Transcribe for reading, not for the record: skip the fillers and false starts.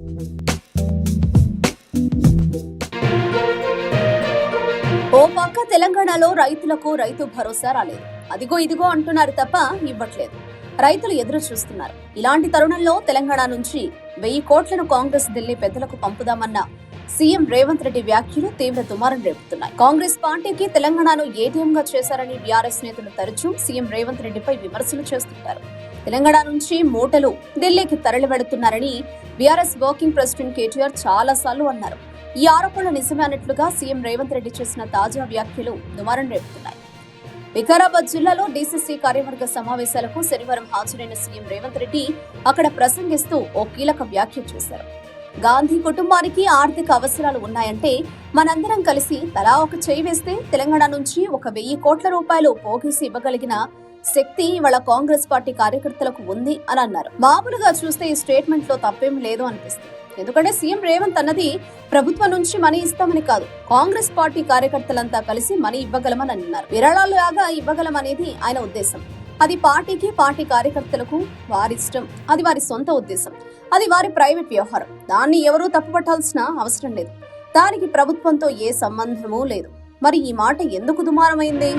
ఓ పక్క తెలంగాణలో రైతులకు రైతు భరోసా రాలేదు. అదిగో ఇదిగో అంటున్నారు తప్ప ఇవ్వట్లేదు. రైతులు ఎదురు చూస్తున్నారు. ఇలాంటి తరుణంలో తెలంగాణ నుంచి 1000 కోట్లను కాంగ్రెస్ ఢిల్లీ పెద్దలకు పంపుదామన్న సీఎం రేవంత్ రెడ్డి వ్యాఖ్యలు తీవ్ర దుమారం రేపుతున్నాయి. కాంగ్రెస్ పార్టీకి తెలంగాణను ఏటీఎంగా చేశారని బీఆర్ఎస్ నేతలు తరచూ సీఎం రేవంత్ రెడ్డిపై విమర్శలు చేస్తుంటారు. తెలంగాణ నుంచి మూటలు ఢిల్లీకి తరలి వెళుతున్నారని బీఆర్ఎస్ వర్కింగ్ ప్రెసిడెంట్ కేటీఆర్ చాలా సార్లు అన్నారు. ఈ ఆరోపణలు నిజమే అన్నట్లుగా సీఎం రేవంత్ రెడ్డి చేసిన తాజా వ్యాఖ్యలు దుమారం రేపుతున్నాయి. వికారాబాద్ జిల్లాలో డీసీసీ కార్యవర్గ సమావేశాలకు శనివారం హాజరైన సీఎం రేవంత్ రెడ్డి అక్కడ ప్రసంగిస్తూ ఓ కీలక వ్యాఖ్య చేశారు. గాంధీ కుటుంబానికి ఆర్థిక అవసరాలు ఉన్నాయంటే మనందరం కలిసి తలా ఒక చేయి వేస్తే తెలంగాణ నుంచి 1000 కోట్ల రూపాయలు పోగేసి ఇవ్వగలిగిన శక్తి ఇవాళ కాంగ్రెస్ పార్టీ కార్యకర్తలకు ఉంది అని అన్నారు. మామూలుగా చూస్తే ఈ స్టేట్మెంట్ లో తప్పేం లేదు అనిపిస్తుంది. ఎందుకంటే సీఎం రేవంత్ అన్నది ప్రభుత్వం నుంచి మనీ ఇస్తామని కాదు, కాంగ్రెస్ పార్టీ కార్యకర్తలంతా కలిసి మనీ ఇవ్వగలమని అన్నారు. విరాళాలుగా ఇవ్వగలమనేది ఆయన ఉద్దేశం. అది పార్టీకి, పార్టీ కార్యకర్తలకు వారిష్టం. అది వారి సొంత ఉద్దేశం. అది వారి ప్రైవేట్ వ్యవహారం. దాన్ని ఎవరూ తప్పుపట్టాల్సిన అవసరం లేదు. దానికి ప్రభుత్వంతో ఏ సంబంధమూ లేదు. మరి ఈ మాట ఎందుకు దుమారమైంది?